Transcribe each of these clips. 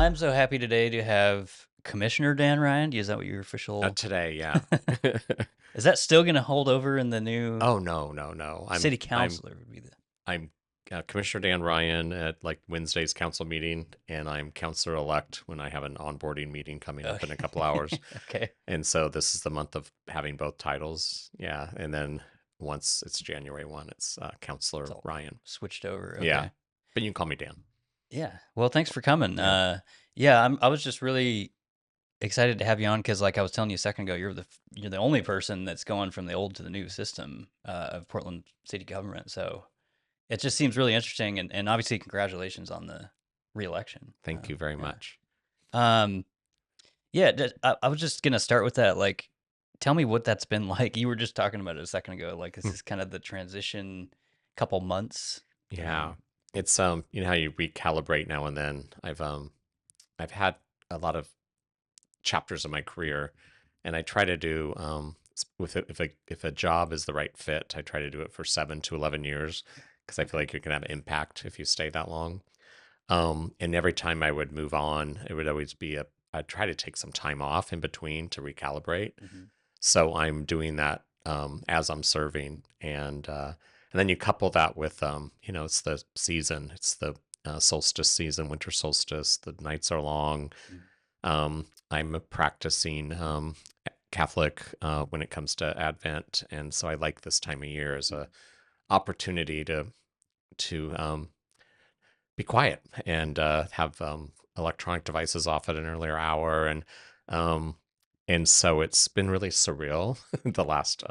I'm so happy today to have Commissioner Dan Ryan. Is that what your official? Today, yeah. Is that still going to hold over in the new Oh no, no, no. I'm city I'm councilor? Would be the I'm Commissioner Dan Ryan at like Wednesday's council meeting, and I'm counselor elect when I have an onboarding meeting coming up in a couple hours. okay. Okay. And so this is the month of having both titles, yeah. And then once it's January 1, it's It's Counselor all Ryan. switched over. Yeah, Okay. but you can call me Dan. Yeah. Well, thanks for coming. Yeah. Yeah, I was just really excited to have you on because, like I was telling you a second ago, you're the only person that's going from the old to the new system of Portland city government. So it just seems really interesting, and obviously, congratulations on the reelection. Thank you very Yeah. much. Um, Yeah, I was just gonna start with that. Like, tell me what that's been like. You were just talking about it a second ago. Like, this is kind of the transition couple months. Yeah. Um, It's you know how you recalibrate now and then. I've had a lot of chapters of my career, and I try to do if a job is the right fit, I try to do it for 7 to 11 years because I feel okay. like you can have impact if you stay that long. And every time I would move on, it would always be I'd try to take some time off in between to recalibrate. Hmm. So I'm doing that as I'm serving, and then you couple that with it's the season, it's the solstice season, winter solstice. The nights are long. I'm a practicing Catholic when it comes to Advent, and so I like this time of year as a opportunity to be quiet and have electronic devices off at an earlier hour, um, and so it's been really surreal the last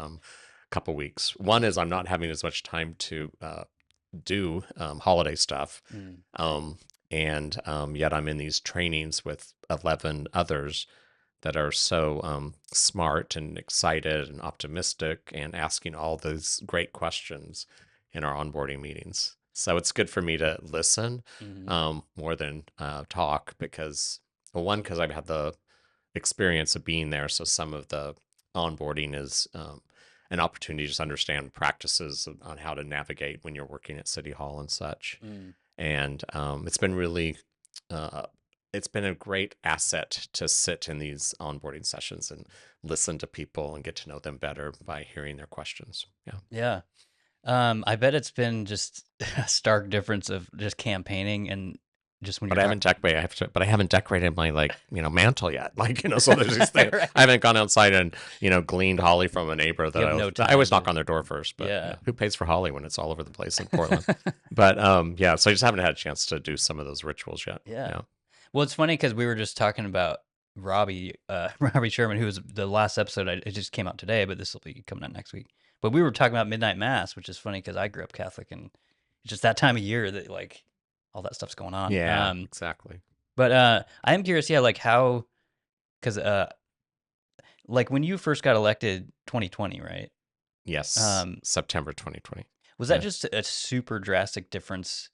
couple weeks. One is I'm not having as much time to do holiday stuff, Mm. um, and yet I'm in these trainings with 11 others that are so smart and excited and optimistic and asking all those great questions in our onboarding meetings. So it's good for me to listen Hmm. more than talk because, well, one, because I've had the experience of being there. So some of the onboarding is an opportunity to just understand practices on how to navigate when you're working at City Hall and such. Mm. And uh, it's been a great asset to sit in these onboarding sessions and listen to people and get to know them better by hearing their questions. Yeah. Yeah. I bet it's been just a stark difference of just campaigning and just when But you're I haven't talking. decorated. But I haven't decorated my mantle yet. So there's these things. Right. I haven't gone outside and gleaned holly from a neighbor You that have no I time always knock to. on their door first. But Yeah. who pays for holly when it's all over the place in Portland? But yeah, so I just haven't had a chance to do some of those rituals yet. Yeah. Yeah. Well, it's funny because we were just talking about Robbie, Robbie Sherman, who was the last episode. It just came out today, but this will be coming out next week. But we were talking about midnight mass, which is funny because I grew up Catholic, and it's just that time of year that like all that stuff's going on. Yeah. Exactly. But I am curious, yeah, like how, because like when you first got elected, 2020, right? Yes. Um, September 2020. was that Yeah. just a super drastic difference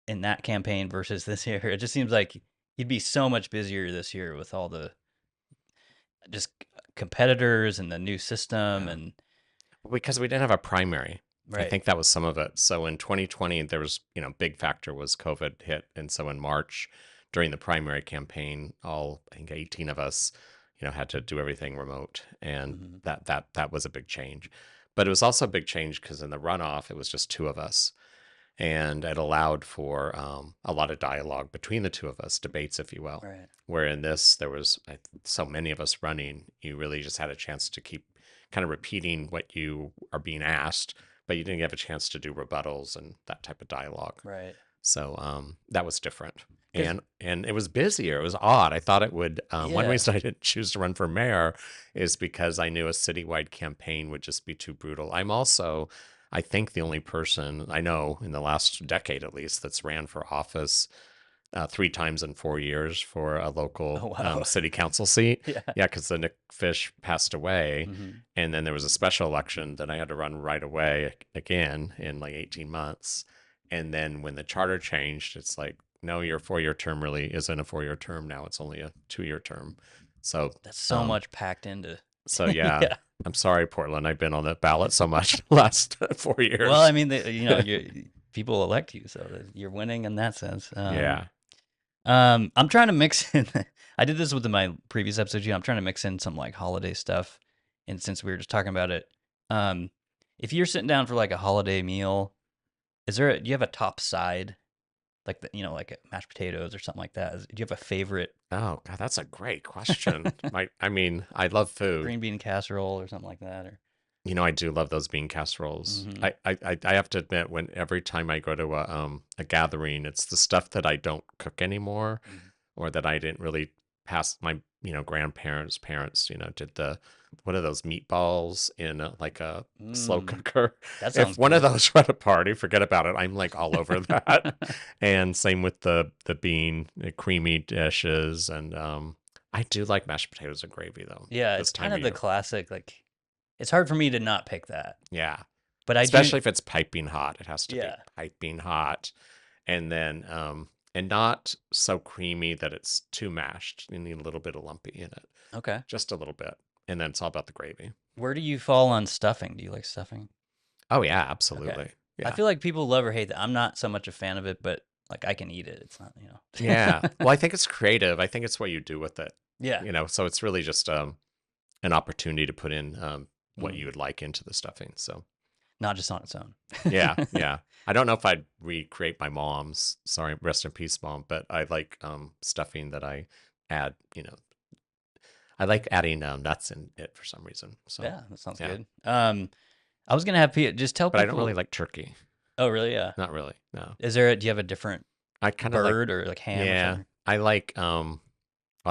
in that campaign versus this year? It just seems like you'd be so much busier this year with all the just competitors and the new system Yeah. and Because we didn't have a primary. I right. think that was some of it. So in 2020, there was, big factor was COVID hit. And so in March, during the primary campaign, I think 18 of us, had to do everything remote. And Hmm. that was a big change. But it was also a big change because in the runoff, it was just two of us. And it allowed for a lot of dialogue between the two of us, debates, if you will. Right. Where in this, there was so many of us running, you really just had a chance to keep kind of repeating what you are being asked, but you didn't have a chance to do rebuttals and that type of dialogue. Right. So that was different. Because And it was busier. It was odd. I thought it would. One yeah. reason I didn't choose to run for mayor is because I knew a citywide campaign would just be too brutal. I'm also, I think, the only person I know in the last decade at least that's ran for office 3 times in 4 years for a local Oh wow. city council seat. Yeah. Yeah, because the Nick Fish passed away, Hmm. and then there was a special election that I had to run right away again in like 18 months. And then when the charter changed, it's like, no, your 4-year term really isn't a 4-year term now. It's only a 2-year term. So, That's so um, much packed into. so yeah, Yeah. I'm sorry, Portland. I've been on the ballot so much the last four Well, I years. mean, you people elect you, so you're winning in that sense. Yeah. I'm trying to mix in. I did this with my previous episode too. I'm trying to mix in some like holiday stuff, and since we were just talking about it, um, if you're sitting down for like a holiday meal, do you have a top side like like mashed potatoes or something like that? Do you have a favorite Oh God, that's a great question. I mean, I love food. green bean casserole or something like that? Or I do love those bean casseroles. hmm I have to admit, when every time I go to a gathering, it's the stuff that I don't cook anymore, or that I didn't really pass my grandparents, parents, did the what are those meatballs in like a slow mm, cooker. that If sounds one of good. those were at a party, forget about it. I'm like all over that. And same with the bean creamy dishes, and I do like mashed potatoes and gravy though Yeah, this it's kind time of of the year. classic. Like, it's hard for me to not pick that, Yeah. but I do. Especially if it's piping hot. It has to be Yeah. piping hot. And then and not so creamy that it's too mashed. You need a little bit of lumpy in it. Okay. Just a little bit. And then it's all about the gravy. Where do you fall on stuffing? Do you like stuffing? Oh yeah, Okay. absolutely. I Yeah. feel like people love or hate that. I'm not so much a fan of it, but like I can eat it. It's Yeah. not. Well, I think it's creative. I think it's what you do with it. Yeah. So it's really just an opportunity to put in what you Mm. would like into the stuffing. So Not just on its own. yeah, yeah. I don't know if I'd recreate my mom's, sorry, rest in peace, mom, but I like stuffing that I add, I like adding nuts in it for some reason. So Yeah, that sounds yeah, good. I was gonna have just tell but I don't really people. like turkey. Oh, really? Yeah. Not really. No. Do you have a different I kind of like, bird or like ham or yeah, something? I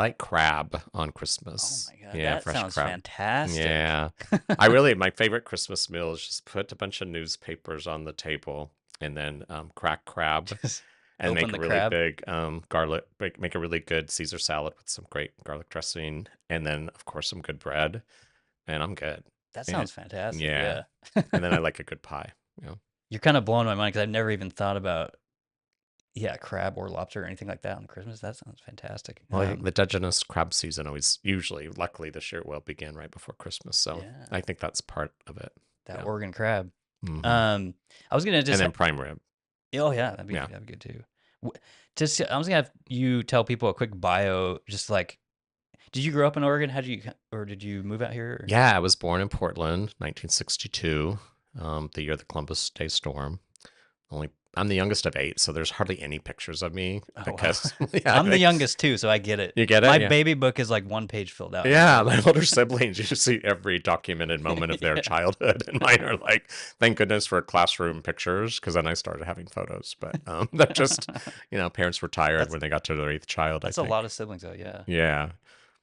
like crab on Oh Christmas. my God, Yeah, that fresh sounds crab. fantastic. Yeah. My favorite Christmas meal is just put a bunch of newspapers on the table and then crack crab Just and open make a the really crab. big garlic, make a really good Caesar salad with some great garlic dressing, and then of course some good bread, and I'm good. That Yeah, sounds fantastic. yeah. Yeah. And then I like a good pie. You You're kind of blowing my mind because I've never even thought about, yeah, crab or lobster or anything like that on Christmas. That sounds fantastic. Well, I think the Dungeness crab season always usually, luckily this year, will begin right before Christmas, so Yeah, I think that's part of it. that Yeah. Oregon crab. Hmm. I was gonna And just, then prime rib. oh yeah, that'd be Yeah. that'd be good too. I was gonna have you tell people a quick bio, just like, did you grow up in Oregon? Or did you move out here? Or? Yeah, I was born in Portland, 1962, the year of the Columbus Day storm. Only I'm the youngest of eight, so there's hardly any pictures of me Oh wow, because yeah, I'm the youngest too, so I get it. you get My it? Yeah. baby book is like one page filled out. Yeah, my older siblings, you see every documented moment of their Yeah. childhood, and mine are like, thank goodness for classroom pictures, because then I started having photos. But that just, parents were tired That's when they got to their eighth child, I that's a lot think. of siblings though. Yeah. Yeah,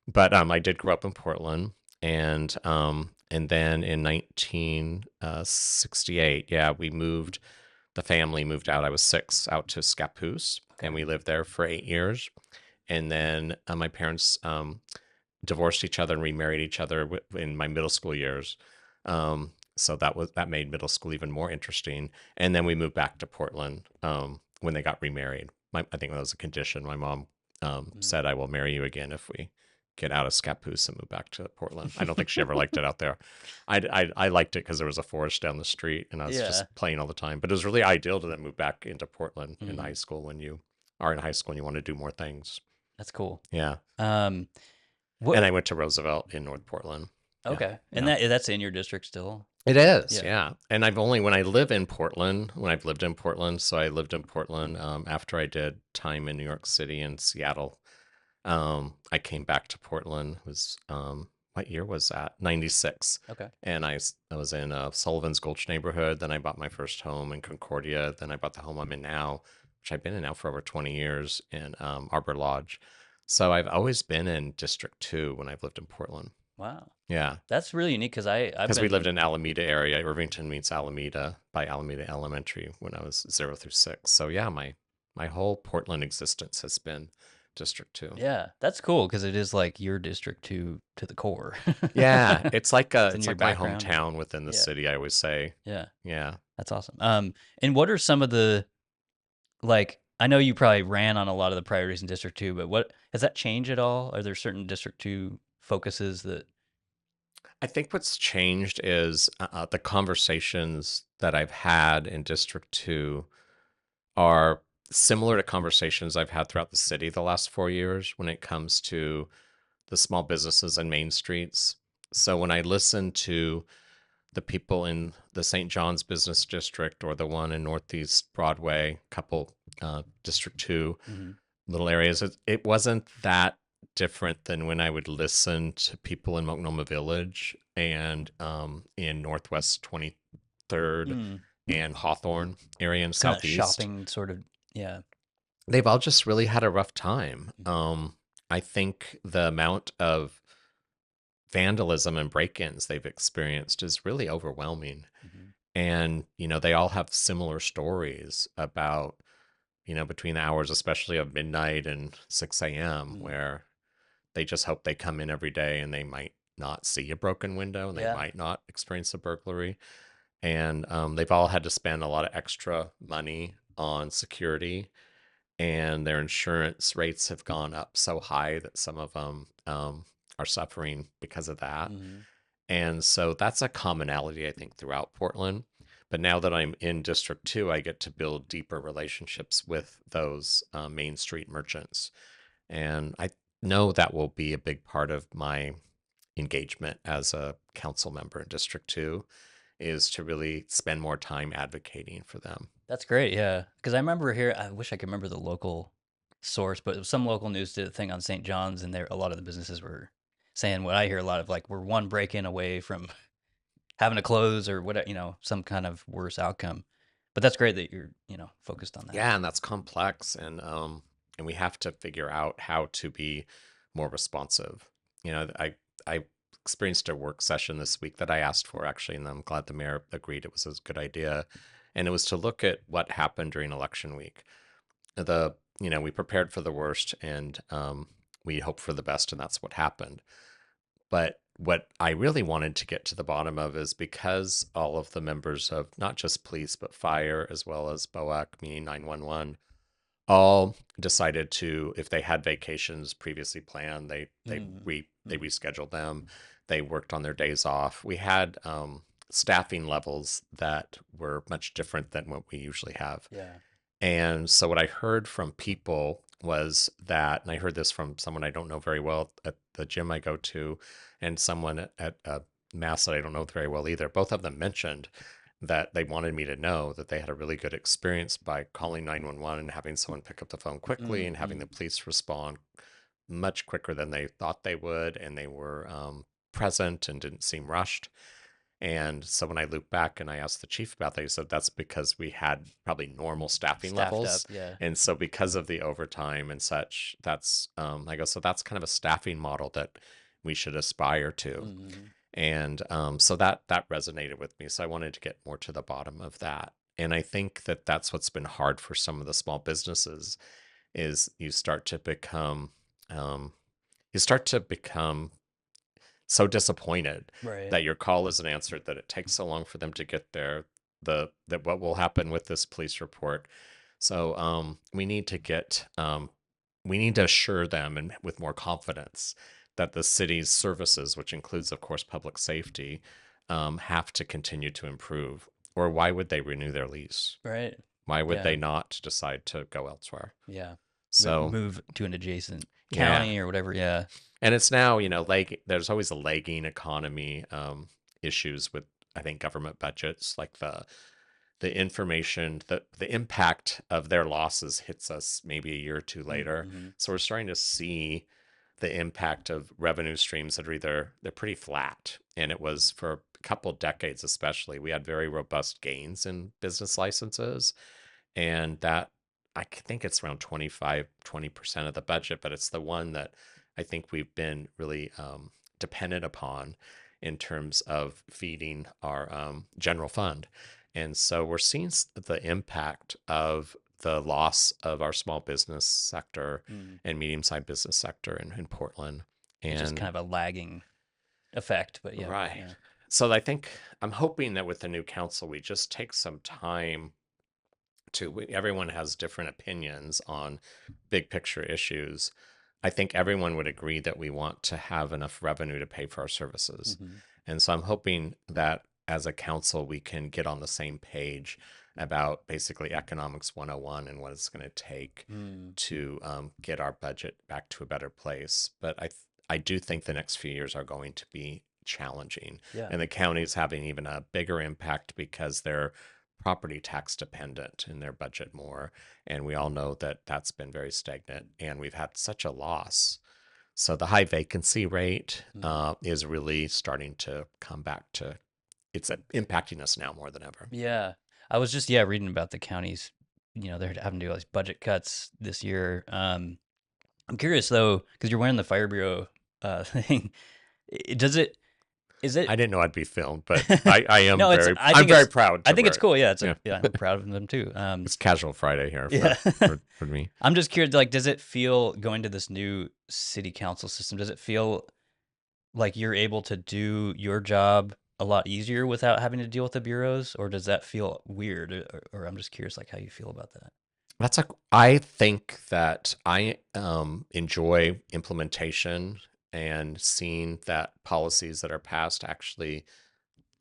but I did grow up in Portland, and then in 1968, yeah, the family moved out. I was 6, out to Scappoose, and Okay. we lived there for 8 years. And then my parents divorced each other and remarried each other in my middle school years. So that made middle school even more interesting. And then we moved back to Portland when they got remarried. I think that was a condition. My mom Mm. said, "I will marry you again if we get out of Scappoose and move back to Portland." I don't think she ever liked it out there. I liked it because there was a forest down the street and I was Yeah. just playing all the time. But it was really ideal to then move back into Portland in Mhm. high school when you are in high school and you want to do more things. That's cool. Yeah. Um, And what? I went to Roosevelt in North Portland. Yeah. Okay, and Yeah. that's in your district still. It is, Yeah. yeah. And when I've lived in Portland, so I lived in Portland after I did time in New York City and Seattle. I came back to Portland. What year was that? 96. Okay. And I was in Sullivan's Gulch neighborhood. Then I bought my first home in Concordia. Then I bought the home I'm in now, which I've been in now for over 20 years in Arbor Lodge. So I've always been in District 2 when I've lived in Portland. Wow, Yeah. that's really unique because I've Because we lived been. in Alameda area. Irvington meets Alameda by Alameda Elementary when I was 0 through 6. So yeah, my whole Portland existence has been District 2. Yeah, that's cool because it is like your district to the core. Yeah, it's like It's in it's your like my background. hometown within the Yeah, city, I always say. yeah, Yeah. that's awesome. And what are some of the, like? I know you probably ran on a lot of the priorities in District 2, but what has that changed at all? Are there certain District 2 focuses that? I think what's changed is the conversations that I've had in District 2 are similar to conversations I've had throughout the city the last 4 years when it comes to the small businesses and main streets. So when I listen to the people in the St. John's Business District or the one in Northeast Broadway, couple District 2 Hmm. little areas, it wasn't that different than when I would listen to people in Multnomah Village and in Northwest 23rd Mm. and Hawthorne area in Kind of Southeast. shopping sort of. Yeah. They've all just really had a rough time. Hmm. I think the amount of vandalism and break-ins they've experienced is really overwhelming. Hmm. And, they all have similar stories about, between the hours, especially of midnight and 6 a.m., Mm. where they just hope they come in every day and they might not see a broken window and they Yeah. might not experience a burglary. And they've all had to spend a lot of extra money on security, and their insurance rates have gone up so high that some of them are suffering because of that. Hmm. And so that's a commonality, I think, throughout Portland. But now that I'm in District 2, I get to build deeper relationships with those Main Street merchants. And I know that will be a big part of my engagement as a council member in District 2 is to really spend more time advocating for them. That's great. Yeah. Because I remember here, I wish I could remember the local source, but some local news did a thing on St. John's, and there a lot of the businesses were saying what I hear a lot of, like, we're one break in away from having to close or whatever, some kind of worse outcome. But that's great that you're, focused on that. Yeah, and that's complex, and we have to figure out how to be more responsive. I experienced a work session this week that I asked for actually, and I'm glad the mayor agreed it was a good idea. And it was to look at what happened during election week. We prepared for the worst and we hoped for the best, and that's what happened. But what I really wanted to get to the bottom of is because all of the members of not just police, but fire, as well as BOAC, meaning 911, all decided to, if they had vacations previously planned, Mm. they Mm. rescheduled them. They worked on their days off. We had staffing levels that were much different than what we usually have. Yeah. And so what I heard from people was that, and I heard this from someone I don't know very well at the gym I go to, and someone at a mass that I don't know very well either. Both of them mentioned that they wanted me to know that they had a really good experience by calling 911 and having someone pick up the phone quickly Mm. and having Mm. the police respond much quicker than they thought they would. And they were present and didn't seem rushed. And so when I loop back and I asked the chief about that, he said that's because we had probably normal staffing Staffed up. levels. Yeah. And so because of the overtime and such, that's, I go, so that's kind of a staffing model that we should aspire to. Mm. And so that resonated with me. So I wanted to get more to the bottom of that. And I think that that's what's been hard for some of the small businesses is um, you start to become so disappointed Right. that your call isn't answered, that it takes so long for them to get there, that what will happen with this police report. So we need to assure them and with more confidence that the city's services, which includes, of course, public safety, have to continue to improve. Or why would they renew their lease? Right. Why would Yeah. they not decide to go elsewhere? Yeah. So Move to an adjacent yeah, county or whatever. Yeah. and it's now, there's always a lagging economy issues with, I think, government budgets, like the information, the impact of their losses hits us maybe a year or two later. Mm-hmm. So we're starting to see the impact of revenue streams that are they're pretty flat. And it was for a couple decades, especially, we had very robust gains in business licenses. And that, I think it's around 20% of the budget, but it's the one that I think we've been really dependent upon in terms of feeding our general fund. And so we're seeing the impact of the loss of our small business sector Mm. and medium-sized business sector in Portland. It's just And kind of a lagging effect, but yeah. right. Yeah. So I think I'm hoping that with the new council, we just take some time everyone has different opinions on big picture issues. I think everyone would agree that we want to have enough revenue to pay for our services. Mm-hmm. And so I'm hoping that as a council, we can get on the same page about basically economics 101 and what it's going to take Mm, to get our budget back to a better place. But I do think the next few years are going to be challenging, yeah. and the county's having even a bigger impact because they're property tax dependent in their budget more. And we all know that that's been very stagnant, and we've had such a loss. So the high vacancy rate Mhm. is really starting to come back to, it's impacting us now more than ever. Yeah. I was just reading about the counties, they're having to do all these budget cuts this year. I'm curious though, because you're wearing the Fire Bureau thing. Does it is I it didn't know I'd be filmed, but I am No, it's very, I I'm think very it's proud I to think wear it's it. cool. Yeah, Yeah. I'm proud of them too. It's casual Friday here Yeah. for me. I'm just curious, like, does it feel going to this new city council system, does it feel like you're able to do your job a lot easier without having to deal with the bureaus, or does that feel weird? Or I'm just curious, like, how you feel about that. That's a, I think that I enjoy implementation and seeing that policies that are passed actually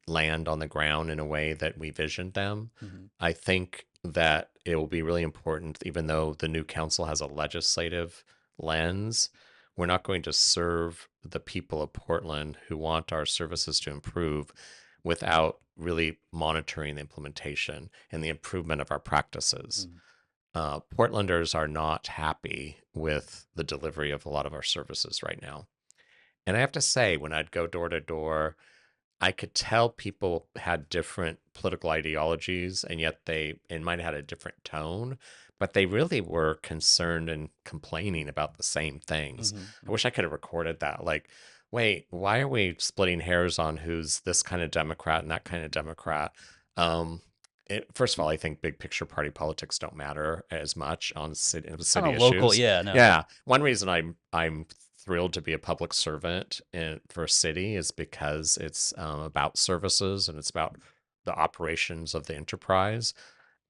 land on the ground in a way that we visioned them. Hmm. I think that it will be really important, even though the new council has a legislative lens, we're not going to serve the people of Portland who want our services to improve without really monitoring the implementation and the improvement of our practices. Mm. Portlanders are not happy with the delivery of a lot of our services right now. And I have to say, when I'd go door to door, I could tell people had different political ideologies, and yet it might have had a different tone, but they really were concerned and complaining about the same things. Hmm. I wish I could have recorded that. Like, wait, why are we splitting hairs on who's this kind of Democrat and that kind of Democrat? Um, First of all, I think big picture party politics don't matter as much on On city a local, issues. yeah, no. Yeah, one reason I'm thrilled to be a public servant for a city is because it's about services and it's about the operations of the enterprise.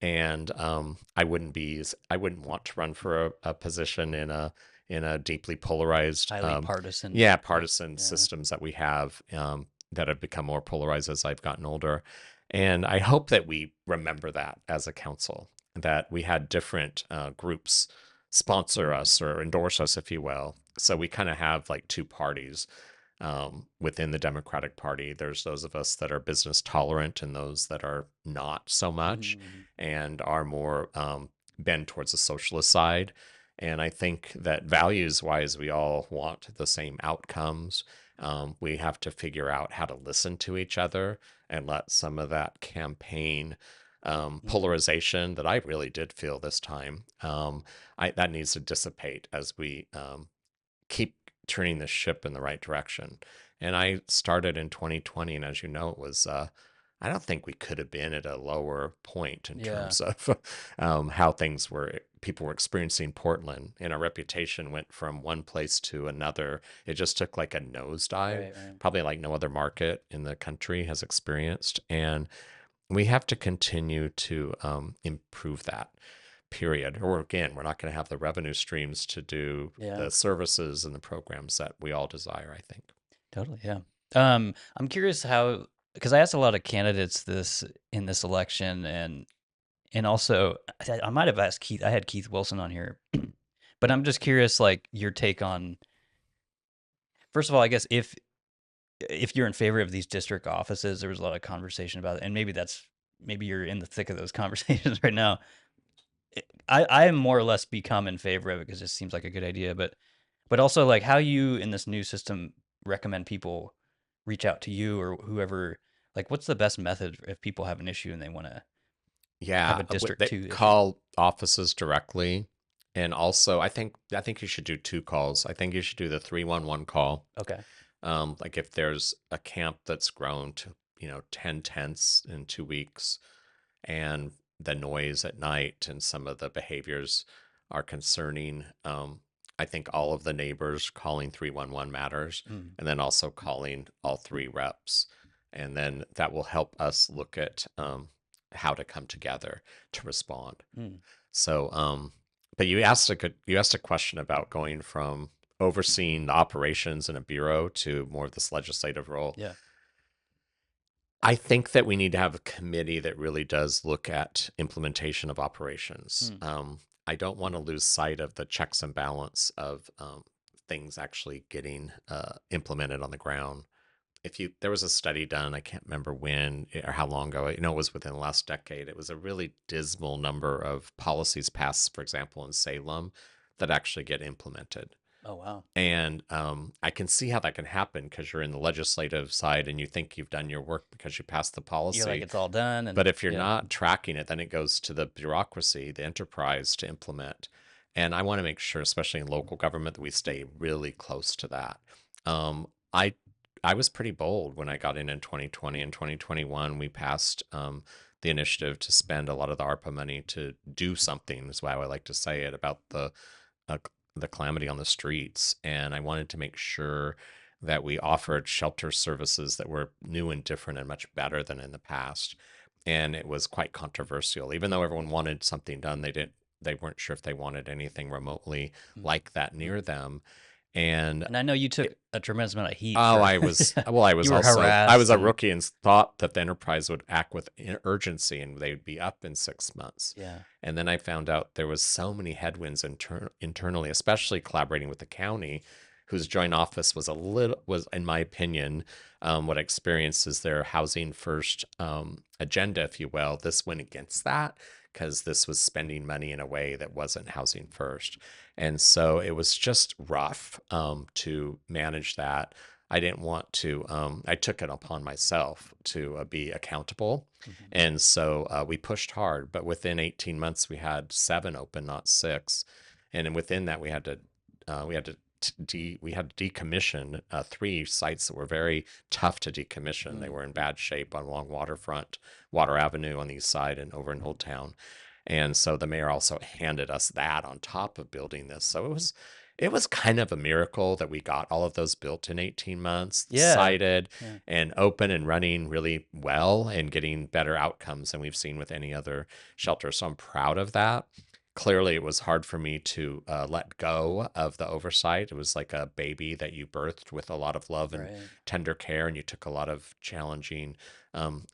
And I wouldn't want to run for a position in a deeply polarized, Highly partisan yeah, place. partisan Yeah. systems that we have that have become more polarized as I've gotten older. And I hope that we remember that as a council, that we had different groups sponsor us or endorse us, if you will. So we kind of have like two parties within the Democratic Party. There's those of us that are business tolerant and those that are not so much Hmm. and are more bend towards the socialist side. And I think that values wise, we all want the same outcomes. We have to figure out how to listen to each other and let some of that campaign Hmm. polarization that I really did feel this time, that needs to dissipate as we keep turning the ship in the right direction. And I started in 2020, and as you know, it was, I don't think we could have been at a lower point in Yeah. terms of how things were, people were experiencing Portland, and our reputation went from one place to another. It just took like a nosedive, Right, right. probably like no other market in the country has experienced. And we have to continue to improve that, period. Or again, we're not going to have the revenue streams to do Yeah. the services and the programs that we all desire, I think. Totally, yeah. I'm curious how, because I asked a lot of candidates this in this election, and also I might have asked Keith. I had Keith Wilson on here, but I'm just curious, like your take on. First of all, I guess if you're in favor of these district offices, there was a lot of conversation about it, and maybe you're in the thick of those conversations right now. I am more or less become in favor of it because it seems like a good idea, but also like how you in this new system recommend people reach out to you or whoever. Like, what's the best method if people have an issue and they want to have Yeah, a District they 2 issue? call offices directly. And also, I think you should do two calls. I think you should do the 311 call. Okay. Like if there's a camp that's grown to, 10 tents in 2 weeks, and the noise at night and some of the behaviors are concerning. I think all of the neighbors calling 311 matters, Mm, and then also calling all three reps. And then that will help us look at how to come together to respond. mm, So, but you asked a question about going from overseeing the operations in a bureau to more of this legislative role. yeah. I think that we need to have a committee that really does look at implementation of operations. Hmm. I don't want to lose sight of the checks and balance of things actually getting implemented on the ground. There was a study done, I can't remember when or how long ago, it was within the last decade. It was a really dismal number of policies passed, for example, in Salem that actually get implemented. Oh wow. And I can see how that can happen because you're in the legislative side and you think you've done your work because you passed the You're like policy. it's all done, and But if you're yeah. not tracking it, then it goes to the bureaucracy, the enterprise to implement. And I want to make sure, especially in local government, that we stay really close to that. Um, I I was pretty bold when I got in 2020 and 2021. We passed the initiative to spend a lot of the ARPA money to do something, is why I like to say it, about uh, the calamity on the streets. And I wanted to make sure that we offered shelter services that were new and different and much better than in the past. And it was quite controversial. Even though everyone wanted something done, they weren't sure if they wanted anything remotely like that Mhm. near them. And And I know you took a tremendous amount of heat oh, for. I was You were also, I was harassed, a and rookie and thought that the enterprise would act with urgency and they would be up in 6 months. yeah. And then I found out there was so many headwinds internally, especially collaborating with the county, whose joint office was, in my opinion, what I experienced is their housing first agenda, if you will. This went against that because this was spending money in a way that wasn't housing first. And so it was just rough to manage that. I didn't want to, I took it upon myself to be accountable. Mhm. And so we pushed hard, but within 18 months, we had 7 open, not 6. And then within that, we had to decommission 3 sites that were very tough to decommission. They Mm. were in bad shape on along Waterfront, Water Avenue on the east side, and over in Old Town. And so the mayor also handed us that on top of building this. So it was kind of a miracle that we got all of those built in 18 months, Yeah. sited Yeah. and open and running really well and getting better outcomes than we've seen with any other shelter. So I'm proud of that. Clearly, it was hard for me to let go of the oversight. It was like a baby that you birthed with a lot of love and Right. tender care, and you took a lot of challenging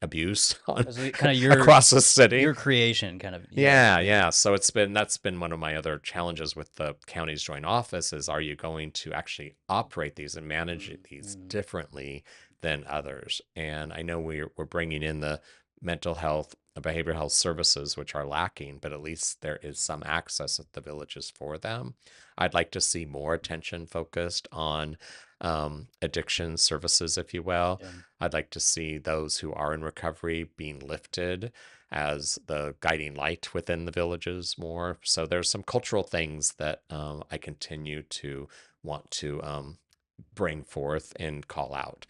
abuse It was kind of across the city. your creation, kind of. Yeah. Yeah, Yeah. yeah. So that's been one of my other challenges with the county's joint office is, are you going to actually operate these and manage these Mm-hmm. differently than others? And I know we're bringing in the mental health, behavioral health services, which are lacking, but at least there is some access at the villages for them. I'd like to see more attention focused on addiction services, if you will. Yeah. I'd like to see those who are in recovery being lifted as the guiding light within the villages more. So there's some cultural things that I continue to want to bring forth and call out.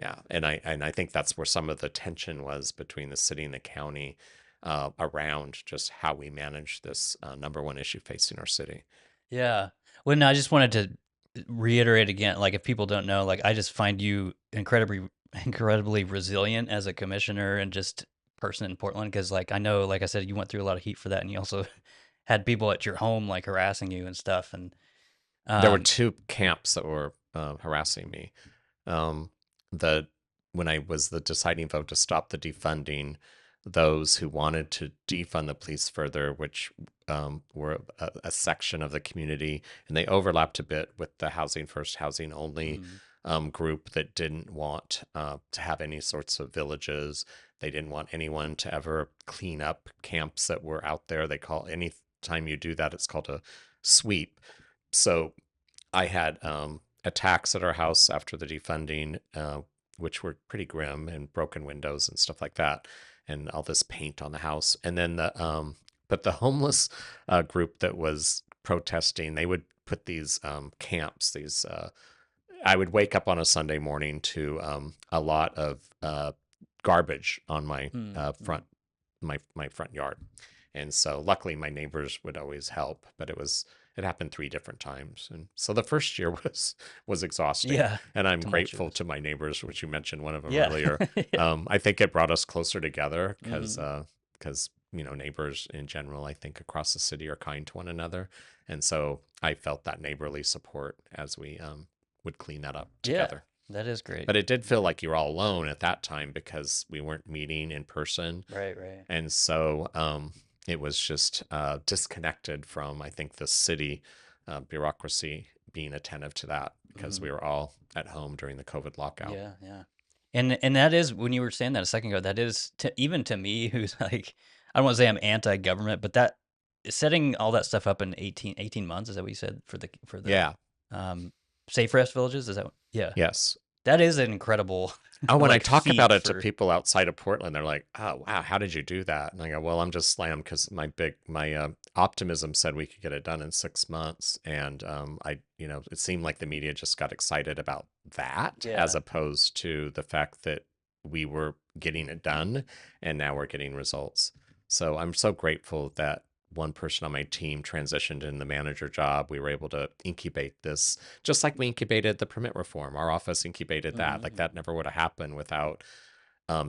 Yeah, and I think that's where some of the tension was between the city and the county around just how we manage this number one issue facing our city. Yeah. Well, no, I just wanted to reiterate again, like if people don't know, like I just find you incredibly resilient as a commissioner and just person in Portland, because like I know, like I said, you went through a lot of heat for that, and you also had people at your home like harassing you and stuff, and There were um 2 camps that were harassing me. Um, the When I was the deciding vote to stop the defunding, those who wanted to defund the police further, which were a section of the community, and they overlapped a bit with the Housing First, Housing Only mhm. group that didn't want to have any sorts of villages. They didn't want anyone to ever clean up camps that were out there. They call any time you do that, it's called a sweep. So I had attacks at our house after the defunding, which were pretty grim, and broken windows and stuff like that, and all this paint on the house. And then but the homeless group that was protesting, they would put these camps. I would wake up on a Sunday morning to a lot of garbage on my Mm, mm. my front yard, and so luckily my neighbors would always help. But it happened 3 different times, and so the first year was exhausting. Yeah, And I'm grateful tumultuous. to my neighbors, which you mentioned one of them Yeah. earlier. Yeah. I think it brought us closer together Hmm. because neighbors in general, I think across the city, are kind to one another, and so I felt that neighborly support as we would clean that up Yeah. together. That is great. But it did That's feel great. like you were all alone at that time because we weren't meeting in person. Right, right. And so it was just disconnected from, I think, the city bureaucracy being attentive to that because Hmm. we were all at home during the COVID lockout. Yeah, yeah. And that is when you were saying that a second ago, that is even to me who's like I don't want to say I'm anti-government, but that setting all that stuff up in 18 months, is that what you said for the Yeah. um safe rest villages? Is that yeah. Yes. That is an incredible Oh, when I like talk about feat it to for people outside of Portland, they're like, "Oh, wow, how did you do that?" And I go, "Well, I'm just slammed because my optimism said we could get it done in 6 months, and it seemed like the media just got excited about that as yeah. opposed to the fact that we were getting it done, and now we're getting results. So I'm so grateful that one person on my team transitioned in the manager job. We were able to incubate this just like we incubated the permit reform. Our office incubated that. Like Hmm. that never would have happened without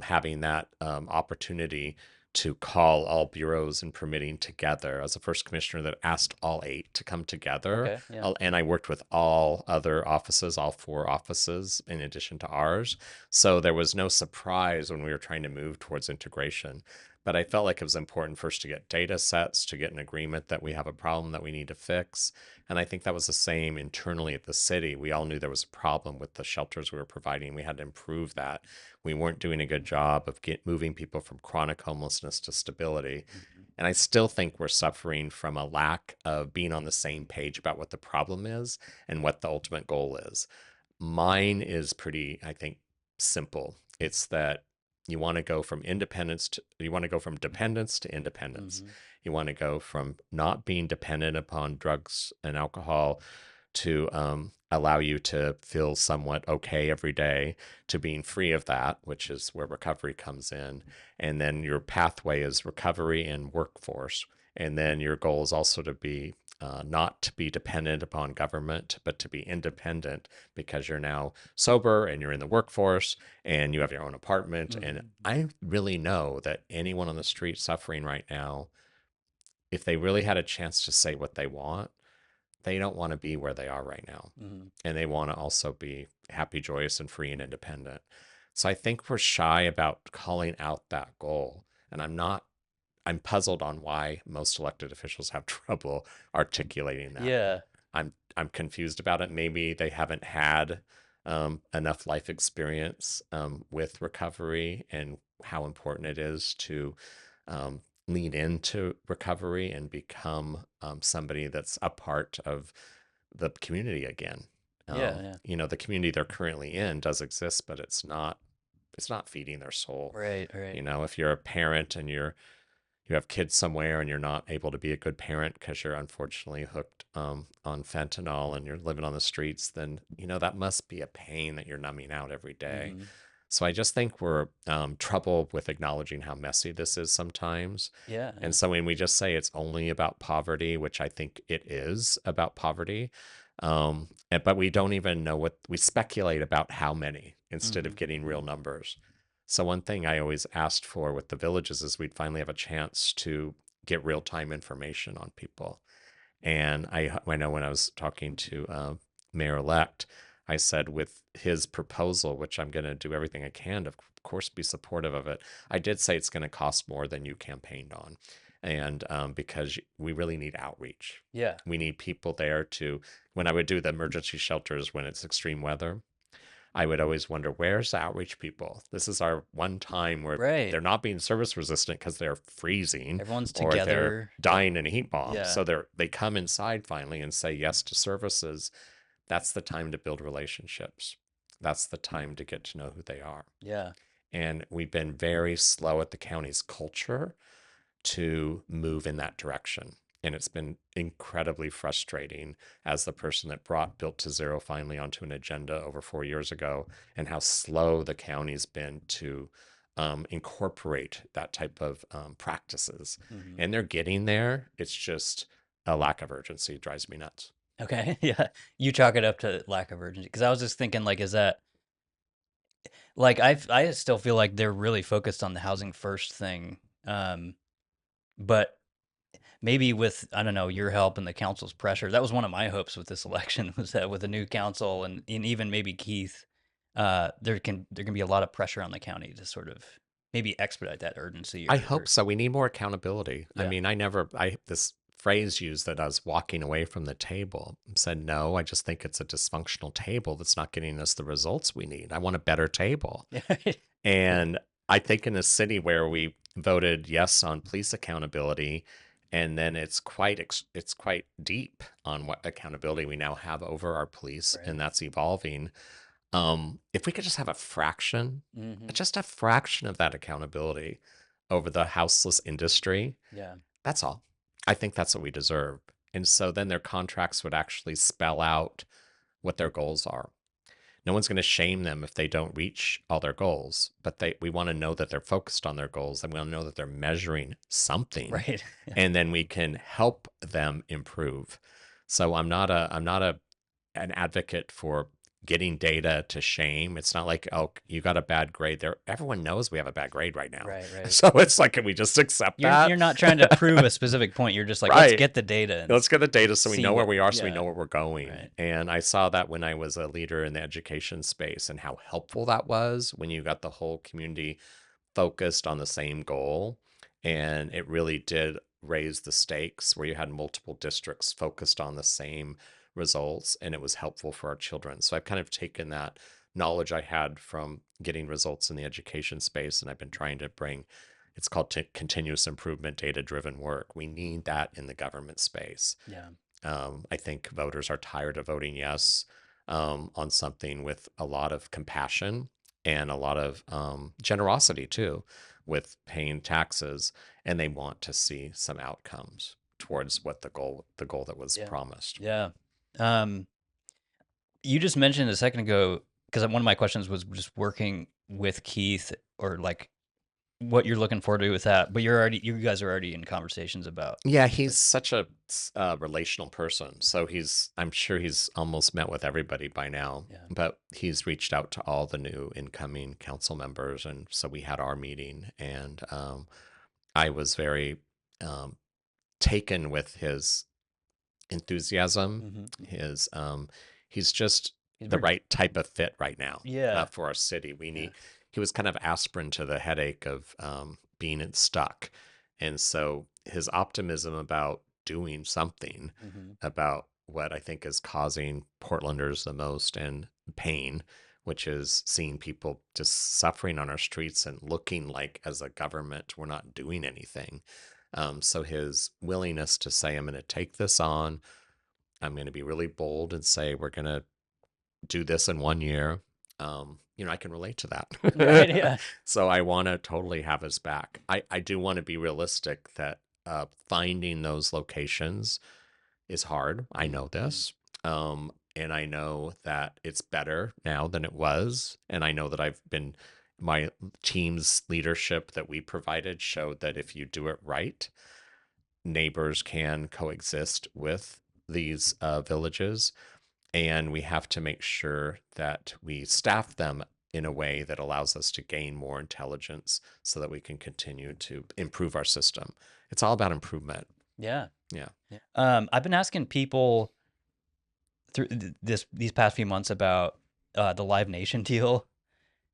having that opportunity to call all bureaus and permitting together. As a first commissioner that asked all 8 to come together, Okay, yeah. and I worked with all other offices, all 4 offices in addition to ours. So there was no surprise when we were trying to move towards integration. But I felt like it was important first to get data sets, to get an agreement that we have a problem that we need to fix. And I think that was the same internally at the city. We all knew there was a problem with the shelters we were providing. We had to improve that. We weren't doing a good job of moving people from chronic homelessness to stability. Mhm. And I still think we're suffering from a lack of being on the same page about what the problem is and what the ultimate goal is. Mine is pretty, I think, simple. It's that you want to go from dependence to independence. Mhm. You want to go from not being dependent upon drugs and alcohol to allow you to feel somewhat okay every day, to being free of that, which is where recovery comes in. And then your pathway is recovery and workforce. And then your goal is also to be not to be dependent upon government, but to be independent because you're now sober and you're in the workforce and you have your own apartment. And Mhm. I really know that anyone on the street suffering right now, if they really had a chance to say what they want, they don't want to be where they are right now. Mhm. And they want to also be happy, joyous, and free and independent. So I think we're shy about calling out that goal. And I'm puzzled on why most elected officials have trouble articulating that. Yeah. I'm confused about it. Maybe they haven't had enough life experience with recovery and how important it is to lean into recovery and become somebody that's a part of the community again. Yeah, yeah. The community they're currently in does exist, but it's not feeding their soul. Right, right. If you're a parent and you have kids somewhere and you're not able to be a good parent because you're unfortunately hooked on fentanyl and you're living on the streets, then that must be a pain that you're numbing out every day. Mhm. So I just think we're trouble with acknowledging how messy this is sometimes. Yeah, And yeah. so when we just say it's only about poverty, which I think it is about poverty, but we don't even know we speculate about how many instead of Mhm. getting real Mhm. numbers. So one thing I always asked for with the villages is we'd finally have a chance to get real time information on people. And I know when I was talking to Mayor elect, I said with his proposal, which I'm going to do everything I can to, of course, be supportive of it. I did say it's going to cost more than you campaigned on, and because we really need outreach. Yeah. We need people there to. When I would do the emergency shelters when it's extreme weather, I would always wonder, where's the outreach people? This is our one time where Right. they're not being service resistant because they're freezing Everyone's or they're together. dying in a heat bomb. Yeah. So they come inside finally and say yes to services. That's the time to build relationships. That's the time to get to know who they are. Yeah. And we've been very slow at the county's culture to move in that direction. And it's been incredibly frustrating as the person that brought Built to Zero finally onto an agenda over 4 years ago, and how slow the county's been to incorporate that type of practices. Mhm. And they're getting there. It's just a lack of urgency drives me nuts. Okay. Yeah. You chalk it up to lack of urgency because I was just thinking like is that like I still feel like they're really focused on the housing first thing. But maybe with I don't know your help and the council's pressure, that was one of my hopes with this election was that with a new council and even maybe Keith. there can be a lot of pressure on the county to sort of maybe expedite that urgency I or hope so. We need more accountability. I yeah. mean, this phrase used that I was walking away from the table. Said, no, I just think it's a dysfunctional table that's not getting us the results we need. I want a better table. And I think in a city where we voted yes on police accountability, and then it's quite deep on what accountability we now have over our police, Right. and that's evolving. If we could just have Hmm. just a fraction of that accountability over the houseless industry, Yeah. that's all. I think that's what we deserve. And so then their contracts would actually spell out what their goals are. No one's going to shame them if they don't reach all their goals, but we want to know that they're focused on their goals, and we want to know that they're measuring something, Right. and then we can help them improve. So I'm not an advocate for getting data to shame. It's not like, oh, you got a bad grade there. Everyone knows we have a bad grade right now. Right. Right. So it's like, can we just accept You're that? not trying to prove a specific point. You're just like, let's Right. get the data and Let's get the data so we see know where what. we are, so we Yeah. know where we're going. Right. And I saw that when I was a leader in the education space and how helpful that was when you got the whole community focused on the same goal. And it really did raise the stakes where you had multiple districts focused on the same results, and it was helpful for our children. So I've kind of taken that knowledge I had from getting results in the education space, and I've been trying to bring it's called continuous improvement, data driven work. We need that in the government space. Yeah. I think voters are tired of voting yes on something with a lot of compassion and a lot of generosity too, with paying taxes, and they want to see some outcomes towards what the goal that was Yeah. promised. Yeah. Um, you just mentioned a second ago, because one of my questions was just working with Keith or like what you're looking forward to with that. But you guys are already in conversations about. Yeah, he's such a relational person. So I'm sure he's almost met with everybody by now, Yeah. but he's reached out to all the new incoming council members. And so we had our meeting, and I was very um, taken with his enthusiasm. Hmm. He's just He's the very. right type of fit right now Yeah. for our city. Yeah. He was kind of aspirin to the headache of being stuck. And so his optimism about doing something Hmm. about what I think is causing Portlanders the most and pain, which is seeing people just suffering on our streets and looking like as a government we're not doing anything. So his willingness to say, I'm going to take this on, I'm going to be really bold and say, we're going to do this in 1 year. I can relate to Right. that. Yeah. So I want to totally have his back. I do want to be realistic that finding those locations is hard. I know this. And I know that it's better now than it was. And I know that my team's leadership that we provided showed that if you do it right, neighbors can coexist with these villages, and we have to make sure that we staff them in a way that allows us to gain more intelligence so that we can continue to improve our system. It's all about improvement. Yeah. Yeah. Yeah. I've been asking people through these past few months about the Live Nation deal.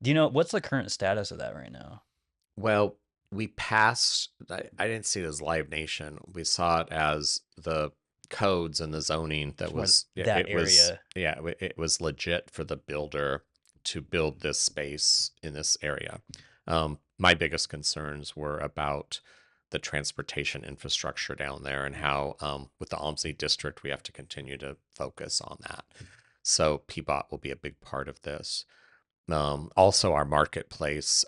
Do you know what's the current status of that right now? Well, we passed, I didn't see it as Live Nation. We saw it as the codes and the zoning that Just what was, that it was, area. yeah, it was legit for the builder to build this space in this area. My biggest concerns were about the transportation infrastructure down there and how, with the Almsey district, we have to continue to focus on that. So PBOT will be a big part of this. Also, our marketplace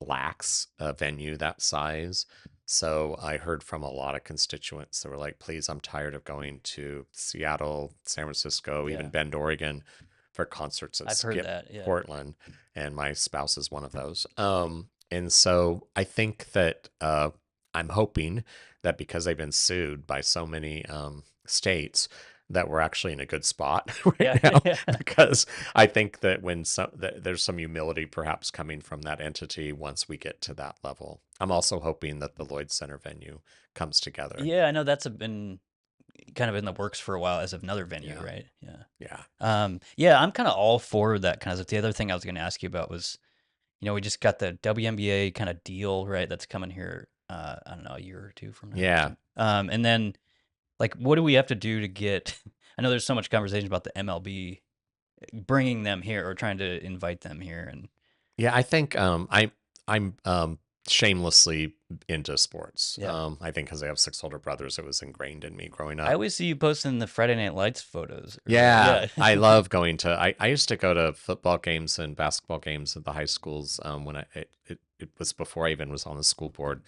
lacks a venue that size. So I heard from a lot of constituents that were like, please, I'm tired of going to Seattle, San Francisco, even Yeah. Bend, Oregon for concerts that I've heard skip that. Yeah. Portland. And my spouse is one of those. And so I think that I'm hoping that because they've been sued by so many states, that we're actually in a good spot right Yeah. now, Yeah. because I think that there's some humility perhaps coming from that entity once we get to that level. I'm also hoping that the Lloyd Center venue comes together. Yeah, I know that's been kind of in the works for a while as another venue, Yeah. right? Yeah. Yeah. Yeah, I'm kind of all for that kind of stuff. The other thing I was going to ask you about was, we just got the WNBA kind of deal, right? That's coming here. I don't know, a year or two from now. Yeah. And then, like, what do we have to do to get? I know there's so much conversation about the MLB bringing them here or trying to invite them here, and Yeah, I think I'm shamelessly into sports. yeah. I think because I have 6 older brothers, it was ingrained in me growing I up. always see you posting the Friday Night Lights photos. Yeah, Yeah. I love going to. I used to go to football games and basketball games at the high schools when it was before I even was on the school board.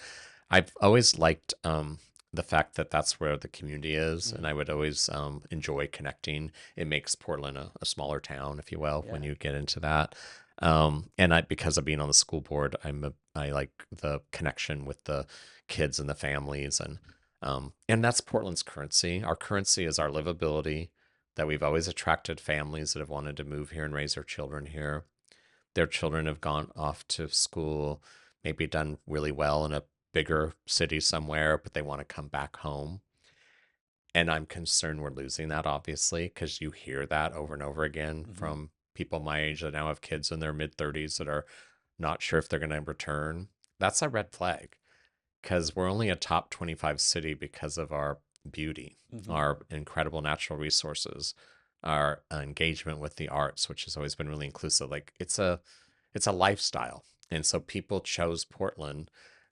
I've always liked the fact that that's where the community is, and I would always enjoy connecting. It makes Portland a smaller town, if you will, when Yeah. you get into that. And because of being on the school board, I like the connection with the kids and the families, and that's Portland's currency. Our currency is our livability, that we've always attracted families that have wanted to move here and raise their children here. Their children have gone off to school, maybe done really well in a bigger city somewhere, but they want to come back home. And I'm concerned we're losing that, obviously, because you hear that over and over again from people my age that now have kids in their mid 30s that are not sure if they're going to return. That's a red flag because we're only a top 25 city because of our beauty, our incredible natural resources, our engagement with the arts, which has always been really inclusive. Like it's a lifestyle. And so people chose Portland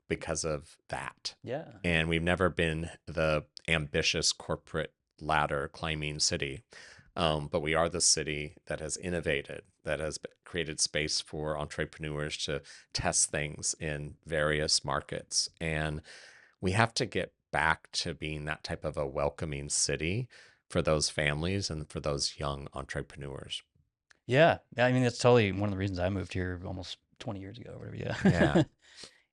because of that. Yeah. And we've never been the ambitious corporate ladder climbing city. But we are the city that has innovated, that has created space for entrepreneurs to test things in various markets. And we have to get back to being that type of a welcoming city for those families and for those young entrepreneurs. Yeah. I mean, that's totally one of the reasons I moved here almost 20 years ago or whatever. Yeah. Yeah.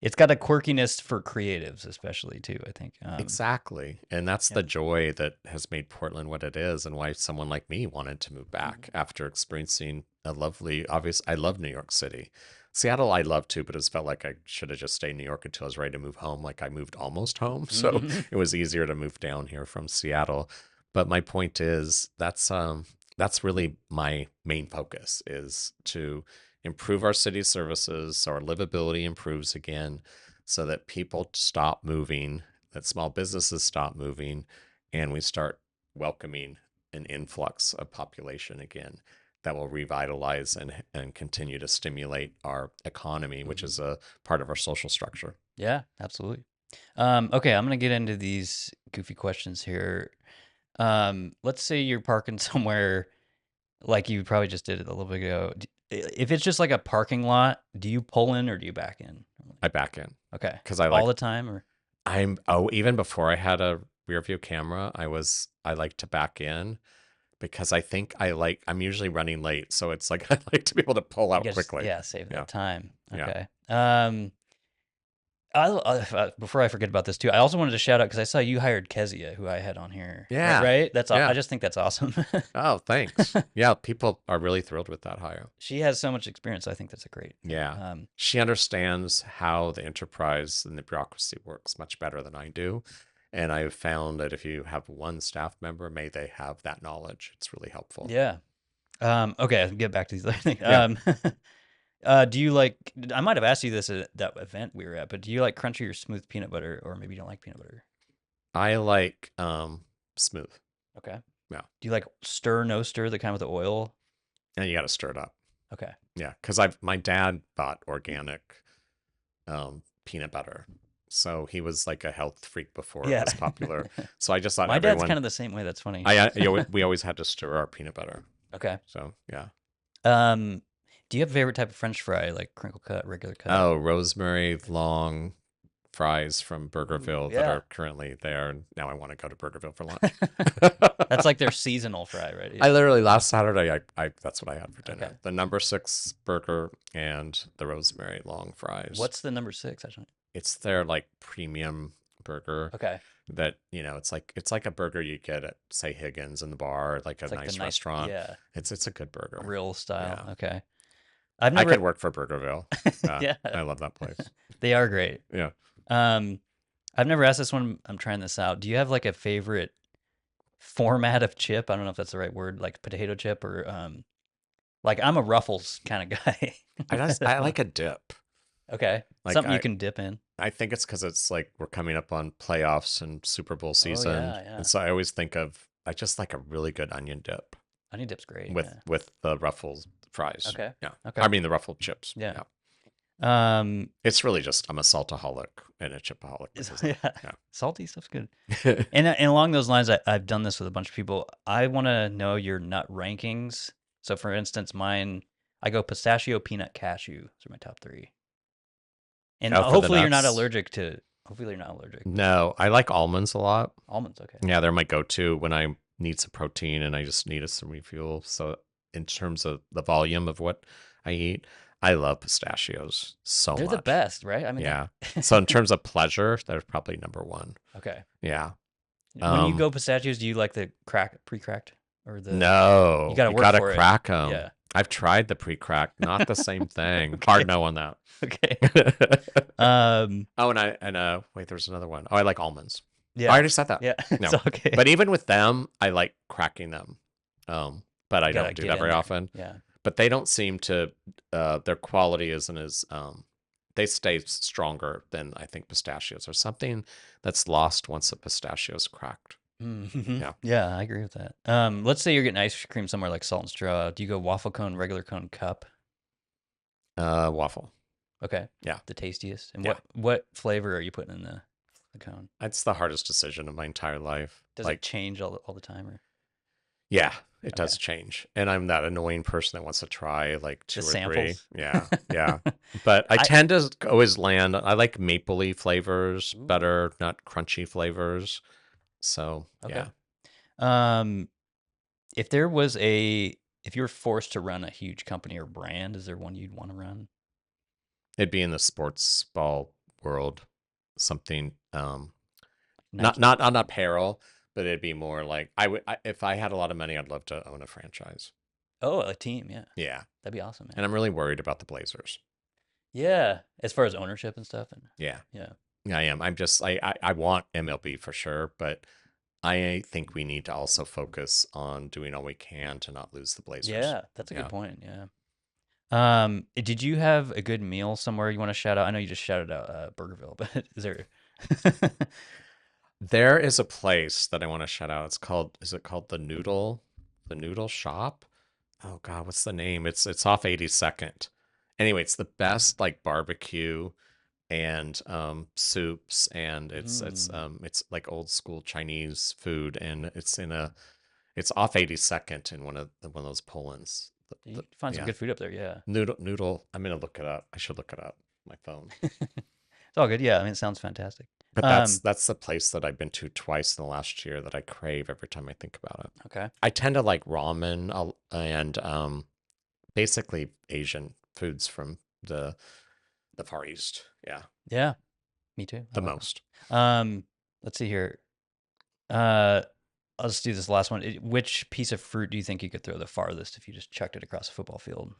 It's got a quirkiness for creatives, especially too, I think. Exactly. And that's Yeah. the joy that has made Portland what it is, and why someone like me wanted to move back after experiencing a lovely, obvious, I love New York City. Seattle, I love too, but it's felt like I should have just stayed in New York until I was ready to move home. Like I moved almost home. So it was easier to move down here from Seattle. But my point is that's really my main focus, is to improve our city services so our livability improves again, so that people stop moving, that small businesses stop moving, and we start welcoming an influx of population again that will revitalize and continue to stimulate our economy, which is a part of our social structure. Yeah, absolutely. Okay, I'm gonna get into these goofy questions here. Let's say you're parking somewhere like you probably just did it a little bit ago. If it's just like a parking lot, do you pull in or do you back in? I back in Okay, because I all like the time, or even before I had a rear view camera, I like to back in because I think I'm usually running late, so it's like I like to be able to pull I out guess quickly. yeah, save Yeah. that time. Yeah. Okay. Before I forget about this too, I also wanted to shout out because I saw you hired Kezia, who I had on here. Yeah. Right? I Yeah. just think that's awesome. Oh, thanks. Yeah, people are really thrilled with that hire. She has so much experience. So I think that's a great. Yeah. She understands how the enterprise and the bureaucracy works much better than I do. And I've found that if you have one staff member, may they have that knowledge. It's really helpful. Yeah. Okay, I'll get back to these other things. Yeah. Do you like? I might have asked you this at that event we were at, but do you like crunchy or smooth peanut butter, or maybe you don't like peanut butter? I like smooth. Okay. Yeah. Do you like stir, no stir, the kind with the oil? And you got to stir it up. Okay. Yeah, because my dad bought organic peanut butter, so he was like a health freak before it was popular. So I just thought My dad's everyone. kind of the same way. That's funny. We always had to stir our peanut butter. Okay. So yeah. Do you have a favorite type of French fry, like crinkle cut, regular cut? Oh, rosemary long fries from Burgerville that yeah. are currently there. Now I want to go to Burgerville for lunch. That's like their seasonal fry, right? I literally last Saturday I that's what I had for dinner. Okay. The number 6 burger and the rosemary long fries. What's the number 6 actually? It's their like premium burger. Okay. That it's like a burger you get at, say, Higgins in the bar, like It's a like nice the restaurant. Yeah. It's a good burger. Real style. Yeah. Okay. I could work for Burgerville. Yeah. I love that place. They are great. Yeah. I've never asked this one. I'm trying this out. Do you have like a favorite format of chip. I don't know if that's the right word, like potato chip or like I'm a Ruffles kind of guy. I like a dip. Okay, Like something you can dip in. I think it's because it's like we're coming up on playoffs and Super Bowl Oh season, yeah, and yeah. so I always think of I just like a really good onion dip Onion dip's great. with Yeah. the Ruffles fries. Okay. Yeah, I Okay. mean the Ruffled chips. Yeah. Yeah, Um. it's really just I'm a saltaholic and a chipaholic because of Yeah. that. Salty stuff's good. Yeah. And along those lines, I've done this with a bunch of people. I want to know your nut rankings. So, for instance, mine, I go pistachio, peanut, cashew. Those are my top three. And Oh, for the hopefully, you're not nuts. allergic to. Hopefully, you're not allergic to No, I like almonds a lot. almonds. Okay. Yeah, they're my go-to when I need some protein and I just need some refuel. So in terms of the volume of what I eat, I love pistachios so They're the much. best, right? I mean, Yeah. So in terms of pleasure, they're probably number one. okay. Yeah. When you Um, go pistachios, do you like the pre-cracked, or you no, got to you work gotta for it? crack them. Yeah. I've tried the pre-crack, not the same thing. Okay. Hard no on that. Okay. Um. Oh, and wait, there's another one. Oh, I like almonds. I Yeah. already said that. Yeah. It's No, okay. but even with them, I like cracking them. But I You gotta don't do get that in very there. often. Yeah. But they don't seem to. Their quality isn't as. They stay stronger than I think pistachios or something that's lost once a pistachio's cracked. Mm-hmm. Yeah. Yeah, I agree with that. Let's say you're getting ice cream somewhere like Salt and Straw. Do you go waffle cone, regular cone, cup? Waffle. Okay. Yeah. The tastiest. And Yeah. what flavor are you putting in the cone? It's the hardest decision of my entire life. Does it Like, change all the time, or yeah, it okay? does change. And I'm that annoying person that wants to try like The two or three. samples. Yeah. Yeah. But I I tend to always land. I like mapley flavors Ooh, better, not crunchy flavors. So okay. yeah, Um, if there was if you were forced to run a huge company or brand, is there one you'd want to run? it'd be in the sports ball world, something Nike. not apparel, but it'd be more like if I had a lot of money, I'd love to own a franchise. Oh, a team. Yeah, Yeah, that'd be awesome, man. and I'm really worried about the Blazers. Yeah, as far as ownership and stuff, and Yeah, yeah, I am. I'm just I want MLB for sure, but I think we need to also focus on doing all we can to not lose the Blazers. yeah, that's a good Yeah. point. Yeah. Did you have a good meal somewhere you want to shout out? I know you just shouted out Burgerville, but is there? There is a place that I want to shout out. Is it called the Noodle Shop? Oh God, what's the name? It's off 82nd. Anyway, it's the best like barbecue and soups, and Mm, it's like old school Chinese food, and it's off 82nd in one of those Polands. you can find some Yeah, good food up there. Yeah, noodle. I'm gonna look it up. I should look it up. My phone. it's all good. Yeah, I mean, it sounds fantastic. But Um, that's the place that I've been to twice in the last year that I crave every time I think about it. okay. I tend to like ramen and basically Asian foods from the Far East. Yeah, Yeah, me too. I the like most. that. Let's see here. Uh, I'll just do this last one. Which piece of fruit do you think you could throw the farthest if you just chucked it across a football field?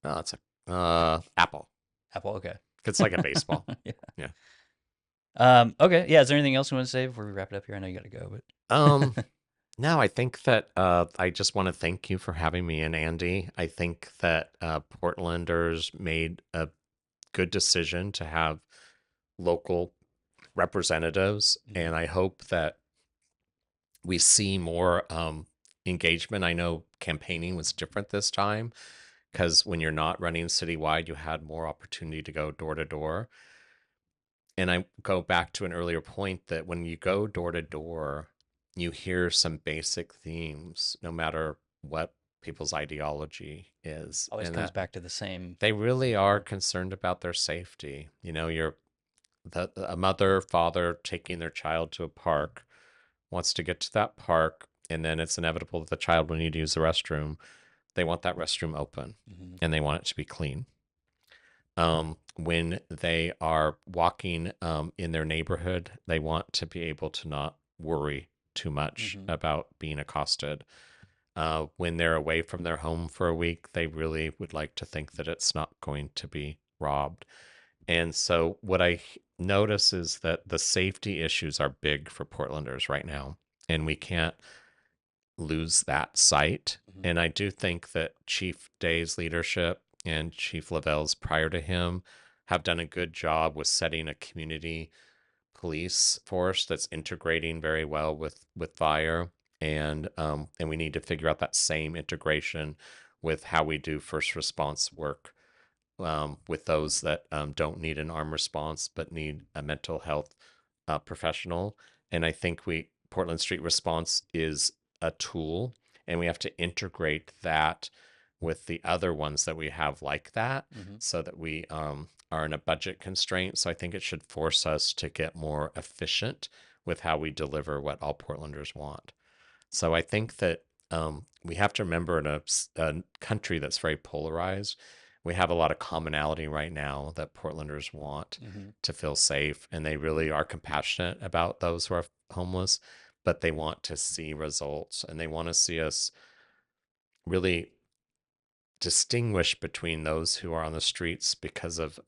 Oh, it's a apple. Apple. Okay. It's like a baseball. Yeah. Yeah. Okay. Yeah. Is there anything else you want to say before we wrap it up here? I know you got to go, Um, but no, I think that I just want to thank you for having me in, Andy. I think that Portlanders made a good decision to have local representatives, Mhm. and I hope that we see more engagement. I know campaigning was different this time because when you're not running citywide, you had more opportunity to go door to door. And I go back to an earlier point that when you go door to door, you hear some basic themes, no matter what people's ideology is, always and comes that back to the same. they really are Yeah. concerned about their safety. You know, a mother, father taking their child to a park wants to get to that park, and then it's inevitable that the child will need to use the restroom. They want that restroom open, Hmm. and they want it to be clean. When they are walking in their neighborhood, they want to be able to not worry too much Hmm. about being accosted. When they're away from their home for a week, they really would like to think that it's not going to be robbed. And so, what I notice is that the safety issues are big for Portlanders right now. and we can't lose that sight. Mhm. And I do think that Chief Day's leadership and Chief Lavelle's prior to him have done a good job with setting a community police force that's integrating very well with fire, and we need to figure out that same integration with how we do first response work, with those that don't need an armed response but need a mental health professional. And I think we Portland Street Response is a tool, and we have to integrate that with the other ones that we have like that, Mhm. so that we are in a budget constraint. So I think it should force us to get more efficient with how we deliver what all Portlanders want. So I think that we have to remember in a country that's very polarized, we have a lot of commonality right now that Portlanders want Mhm. to feel safe, and they really are compassionate about those who are homeless, but they want to see results, and they want to see us really distinguish between those who are on the streets because of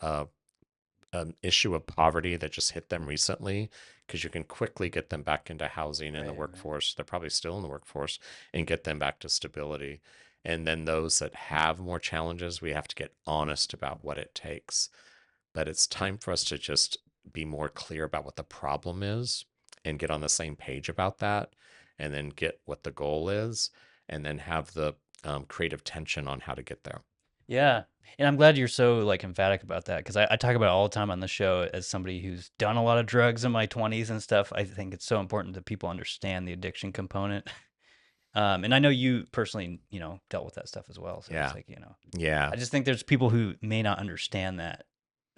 an issue of poverty that just hit them recently, because you can quickly get them back into housing in the Right, right. workforce. They're probably still in the workforce, and get them back to stability. And then those that have more challenges, we have to get honest about what it takes. But it's time for us to just be more clear about what the problem is and get on the same page about that, and then get what the goal is, and then have the creative tension on how to get there. Yeah. And I'm glad you're so like emphatic about that because I talk about it all the time on the show as somebody who's done a lot of drugs in my 20s and stuff. I think it's so important that people understand the addiction component. And I know you personally, dealt with that stuff as well. So it's Yeah. like, Yeah. I just think there's people who may not understand that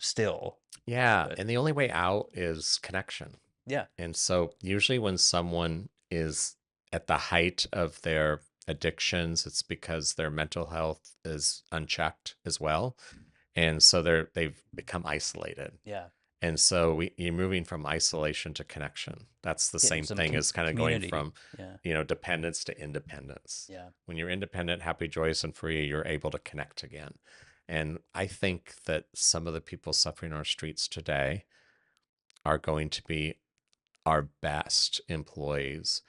still. Yeah. But And the only way out is connection. yeah. And so, usually, when someone is at the height of their addictions, it's because their mental health is unchecked as well. And so they've become isolated. Yeah. And so you're moving from isolation to connection. That's the Getting same some thing as kind of going community. from, Yeah. dependence to independence. Yeah. When you're independent, happy, joyous, and free, you're able to connect again. And I think that some of the people suffering on our streets today are going to be our best employees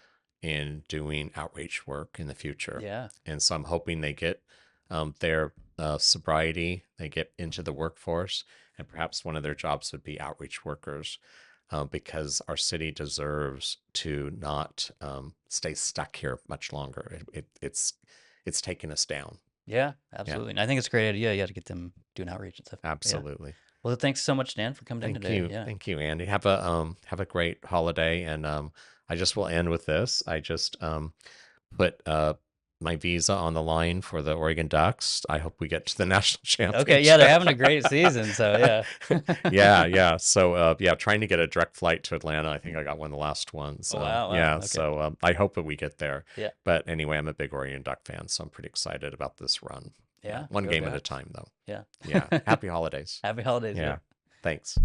in doing outreach work in the future. Yeah. And so I'm hoping they get their sobriety, they get into the workforce, and perhaps one of their jobs would be outreach workers, because our city deserves to not stay stuck here much longer. It's taking us down. Yeah. Yeah, Absolutely. And I think it's a great idea. Yeah. To get them doing outreach and stuff. Yeah. absolutely. Well, thanks so much, Dan, for coming in today. Yeah. Thank you, Andy. Have a great holiday, and I just will end with this. I just put my visa on the line for the Oregon Ducks. I hope we get to the national Okay. Yeah. They're championship. having a great season. So, yeah. Yeah, yeah. So yeah, trying to get a direct flight to Atlanta. I think I got one of the last ones. Oh, wow. Wow. Yeah, Okay. so I hope that we get there. Yeah. But anyway, I'm a big Oregon Duck fan, so I'm pretty excited about this run. Yeah, Yeah. one Go game at a Ducks. time though. Yeah. Yeah. Happy holidays. Happy holidays. Yeah. Yeah. Thanks.